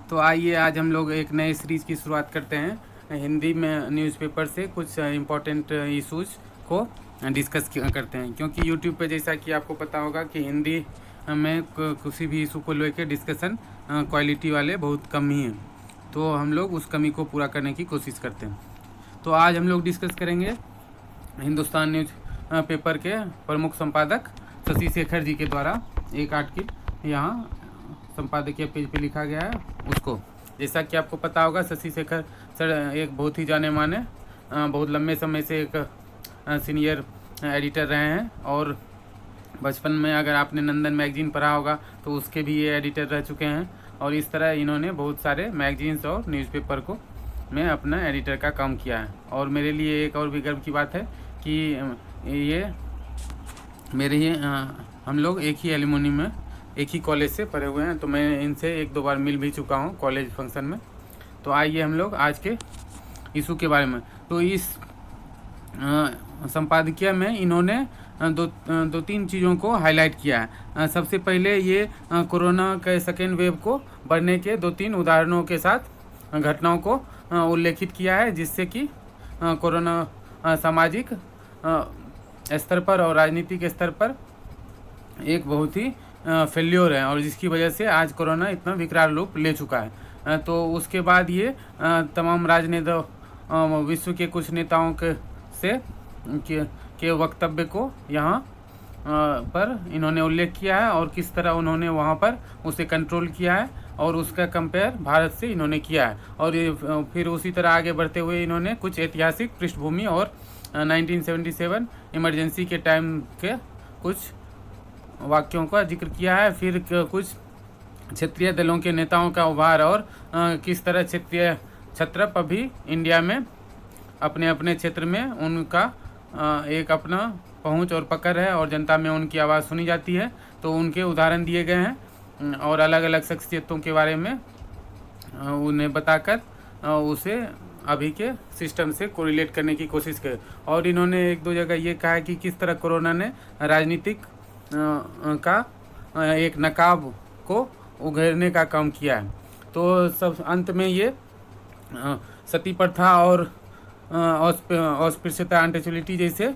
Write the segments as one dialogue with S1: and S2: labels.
S1: तो आइए आज हम लोग एक नए सीरीज़ की शुरुआत करते हैं। हिंदी में न्यूज़पेपर से कुछ इम्पोर्टेंट इशूज़ को डिस्कस करते हैं, क्योंकि यूट्यूब पे जैसा कि आपको पता होगा कि हिंदी में किसी भी इशू को लेकर डिस्कशन क्वालिटी वाले बहुत कम ही हैं। तो हम लोग उस कमी को पूरा करने की कोशिश करते हैं। तो आज हम लोग डिस्कस करेंगे हिंदुस्तान न्यूज़ पेपर के प्रमुख संपादक शशि शेखर जी के द्वारा एक आर्टिकल यहाँ संपादकीय पेज पे लिखा गया है उसको। जैसा कि आपको पता होगा, शशि शेखर सर एक बहुत ही जाने माने बहुत लंबे समय से एक सीनियर एडिटर रहे हैं, और बचपन में अगर आपने नंदन मैगजीन पढ़ा होगा तो उसके भी ये एडिटर रह चुके हैं। और इस तरह इन्होंने बहुत सारे मैगजीन्स और न्यूज़पेपर को में अपना एडिटर का काम किया है। और मेरे लिए एक और भी गर्व की बात है कि ये मेरे ही हम लोग एक ही एलुमनी में एक ही कॉलेज से पढ़े हुए हैं, तो मैं इनसे एक दो बार मिल भी चुका हूँ कॉलेज फंक्शन में। तो आइए हम लोग आज के इशू के बारे में। तो इस संपादकीय में इन्होंने दो तीन चीज़ों को हाईलाइट किया है। सबसे पहले ये कोरोना के सेकेंड वेव को बढ़ने के दो तीन उदाहरणों के साथ घटनाओं को उल्लेखित किया है, जिससे कि कोरोना सामाजिक स्तर पर और राजनीतिक स्तर पर एक बहुत ही फेल्योर है, और जिसकी वजह से आज कोरोना इतना विकराल रूप ले चुका है। तो उसके बाद ये तमाम राजनेता विश्व के कुछ नेताओं के वक्तव्य को यहाँ पर इन्होंने उल्लेख किया है, और किस तरह उन्होंने वहाँ पर उसे कंट्रोल किया है और उसका कंपेयर भारत से इन्होंने किया है। और ये फिर उसी तरह आगे बढ़ते हुए इन्होंने कुछ ऐतिहासिक पृष्ठभूमि और 1977 इमरजेंसी के टाइम के कुछ वाक्यों का जिक्र किया है। फिर कुछ क्षेत्रीय दलों के नेताओं का उभार और किस तरह क्षेत्रीय छत्रप अभी इंडिया में अपने अपने क्षेत्र में उनका एक अपना पहुंच और पकड़ है, और जनता में उनकी आवाज़ सुनी जाती है। तो उनके उदाहरण दिए गए हैं और अलग अलग शख्सियतों के बारे में उन्हें बताकर उसे अभी के सिस्टम से कोरिलेट करने की कोशिश की। और इन्होंने एक दो जगह ये कहा कि किस तरह कोरोना ने राजनीतिक का एक नकाब को उघेरने का काम किया है। तो सब अंत में ये सती प्रथा और अस्पृश्यता एंटीचुलिटी जैसे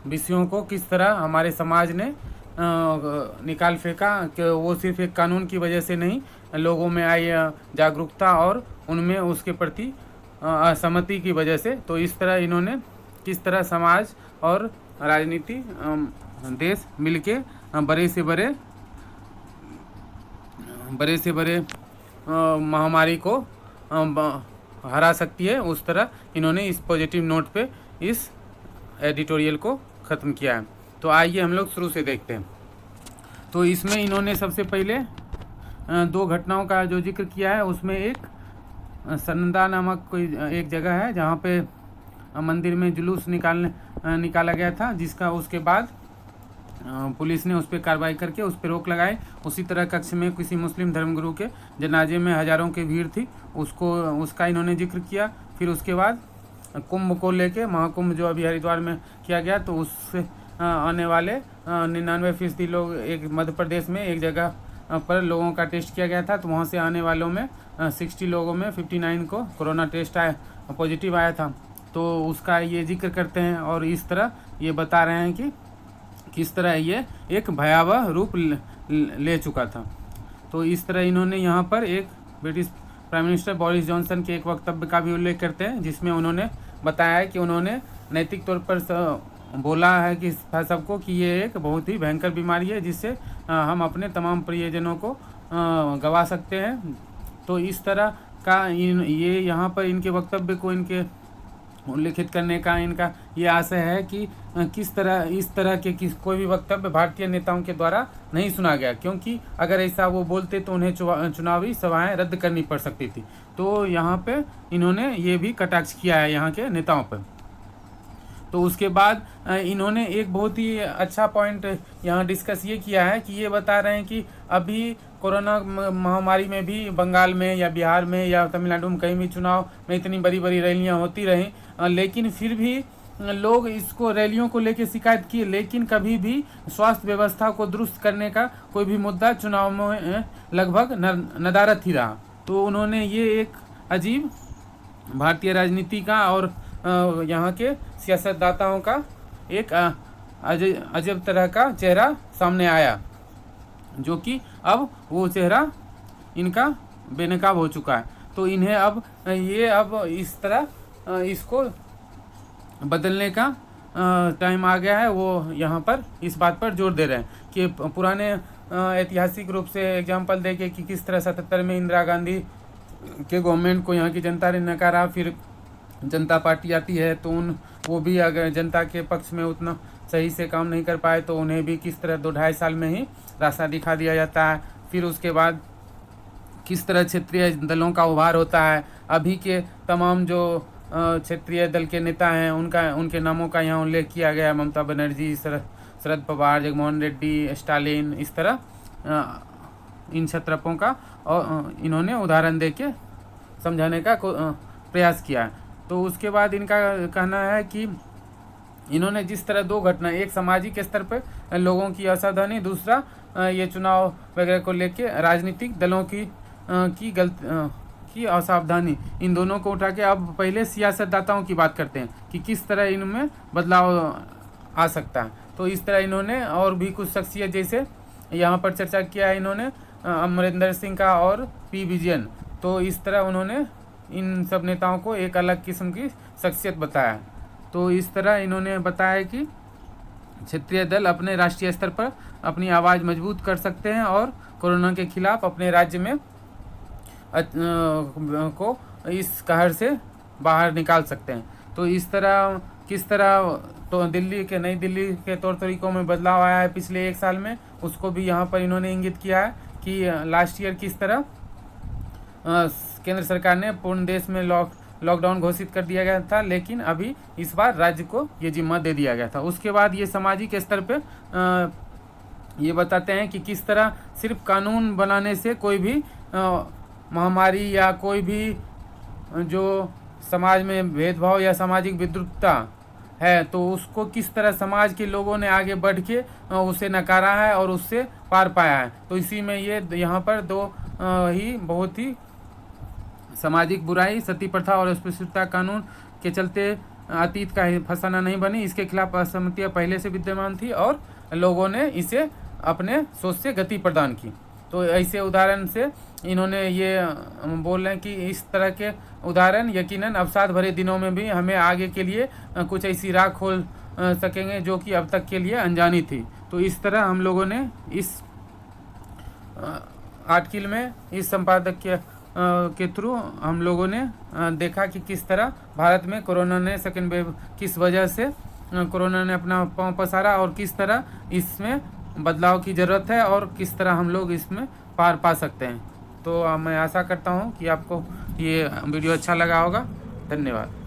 S1: विषयों को किस तरह हमारे समाज ने निकाल फेंका, कि वो सिर्फ एक कानून की वजह से नहीं, लोगों में आई जागरूकता और उनमें उसके प्रति असहमति की वजह से। तो इस तरह इन्होंने किस तरह समाज और राजनीति देश मिलके बड़े से बड़े महामारी को हरा सकती है, उस तरह इन्होंने इस पॉजिटिव नोट पे इस एडिटोरियल को ख़त्म किया है। तो आइए हम लोग शुरू से देखते हैं। तो इसमें इन्होंने सबसे पहले दो घटनाओं का जो जिक्र किया है, उसमें एक सनंदा नामक कोई एक जगह है जहाँ पे मंदिर में जुलूस निकाला गया था, जिसका उसके बाद पुलिस ने उस पर कार्रवाई करके उस पर रोक लगाई। उसी तरह कक्ष में किसी मुस्लिम धर्मगुरु के जनाजे में हज़ारों की भीड़ थी, उसका इन्होंने जिक्र किया। फिर उसके बाद कुंभ को लेके, महाकुंभ जो अभी हरिद्वार में किया गया, तो उससे आने वाले 99% लोग, एक मध्य प्रदेश में एक जगह पर लोगों का टेस्ट किया गया था, तो वहाँ से आने वालों में 60 लोगों में 59 को कोरोना टेस्ट पॉजिटिव आया था। तो उसका ये जिक्र करते हैं, और इस तरह ये बता रहे हैं कि किस तरह ये एक भयावह रूप ले चुका था। तो इस तरह इन्होंने यहाँ पर एक British prime minister Boris Johnson के एक वक्तव्य का भी उल्लेख करते हैं, जिसमें उन्होंने बताया है कि उन्होंने नैतिक तौर पर बोला है कि सबको कि ये एक बहुत ही भयंकर बीमारी है, जिससे हम अपने तमाम प्रियजनों को गंवा सकते हैं। तो इस तरह का ये यहाँ पर इनके वक्तव्य को इनके उल्लेखित करने का इनका ये आशय है कि किस तरह इस तरह के कोई भी वक्तव्य भारतीय नेताओं के द्वारा नहीं सुना गया, क्योंकि अगर ऐसा वो बोलते तो उन्हें चुनावी सभाएं रद्द करनी पड़ सकती थी। तो यहाँ पे इन्होंने ये भी कटाक्ष किया है यहाँ के नेताओं पर। तो उसके बाद इन्होंने एक बहुत ही अच्छा पॉइंट यहाँ डिस्कस ये किया है कि ये बता रहे हैं कि अभी कोरोना महामारी में भी बंगाल में या बिहार में या तमिलनाडु में कहीं भी चुनाव में इतनी बड़ी बड़ी रैलियाँ होती रहीं, लेकिन फिर भी लोग इसको रैलियों को लेकर शिकायत की, लेकिन कभी भी स्वास्थ्य व्यवस्था को दुरुस्त करने का कोई भी मुद्दा चुनाव में लगभग नदारद ही रहा। तो उन्होंने ये एक अजीब भारतीय राजनीति का और यहाँ के सियासतदाताओं का एक अजब तरह का चेहरा सामने आया, जो कि अब वो चेहरा इनका बेनकाब हो चुका है। तो इन्हें अब इस तरह इसको बदलने का टाइम आ गया है। वो यहाँ पर इस बात पर जोर दे रहे हैं कि पुराने ऐतिहासिक रूप से एग्जाम्पल देके कि किस तरह 77 में इंदिरा गांधी के गवर्नमेंट को यहाँ की जनता ने नकारा, फिर जनता पार्टी आती है तो वो भी अगर जनता के पक्ष में उतना सही से काम नहीं कर पाए तो उन्हें भी किस तरह 2-2.5 साल में ही रास्ता दिखा दिया जाता है। फिर उसके बाद किस तरह क्षेत्रीय दलों का उभार होता है। अभी के तमाम जो क्षेत्रीय दल के नेता हैं उनके नामों का यहाँ उल्लेख किया गया। ममता बनर्जी, शरद पवार, जगनमोहन रेड्डी, स्टालिन, इस तरह इन क्षत्रपों का और इन्होंने उदाहरण देके समझाने का प्रयास किया है। तो उसके बाद इनका कहना है कि इन्होंने जिस तरह 2 घटना, एक सामाजिक स्तर पर लोगों की असावधानी, दूसरा ये चुनाव वगैरह को लेके राजनीतिक दलों की असावधानी, इन दोनों को उठा के अब पहले सियासतदाताओं की बात करते हैं कि किस तरह इनमें बदलाव आ सकता है। तो इस तरह इन्होंने और भी कुछ शख्सियत जैसे यहाँ पर चर्चा किया है इन्होंने अमरिंदर सिंह का और पी विजयन। तो इस तरह उन्होंने इन सब नेताओं को एक अलग किस्म की शख्सियत बताया। तो इस तरह इन्होंने बताया कि क्षेत्रीय दल अपने राष्ट्रीय स्तर पर अपनी आवाज़ मजबूत कर सकते हैं और कोरोना के खिलाफ अपने राज्य में को इस कहर से बाहर निकाल सकते हैं। तो इस तरह किस तरह तो नई दिल्ली के तौर तरीकों में बदलाव आया है पिछले 1 साल में, उसको भी यहाँ पर इन्होंने इंगित किया है कि लास्ट ईयर किस तरह केंद्र सरकार ने पूर्ण देश में लॉकडाउन घोषित कर दिया गया था, लेकिन अभी इस बार राज्य को ये जिम्मा दे दिया गया था। उसके बाद ये सामाजिक स्तर पे ये बताते हैं कि किस तरह सिर्फ कानून बनाने से कोई भी महामारी या कोई भी जो समाज में भेदभाव या सामाजिक विद्रुपता है तो उसको किस तरह समाज के लोगों ने आगे बढ़ के उसे नकारा है और उससे पार पाया है। तो इसी में ये यहाँ पर 2 ही बहुत ही सामाजिक बुराई, सती प्रथा और अस्पृश्यता कानून के चलते अतीत का फसाना नहीं बनी, इसके खिलाफ असहमतियाँ पहले से विद्यमान थी और लोगों ने इसे अपने सोच से गति प्रदान की। तो ऐसे उदाहरण से इन्होंने ये बोल रहे हैं कि इस तरह के उदाहरण यकीनन अवसाद भरे दिनों में भी हमें आगे के लिए कुछ ऐसी राह खोल सकेंगे जो कि अब तक के लिए अनजानी थी। तो इस तरह हम लोगों ने इस आर्टिकल में इस संपादक के थ्रू हम लोगों ने देखा कि किस तरह भारत में कोरोना ने सेकेंड वेव किस वजह से कोरोना ने अपना पांव पसारा और किस तरह इसमें बदलाव की ज़रूरत है और किस तरह हम लोग इसमें पार पा सकते हैं। तो मैं आशा करता हूँ कि आपको ये वीडियो अच्छा लगा होगा। धन्यवाद।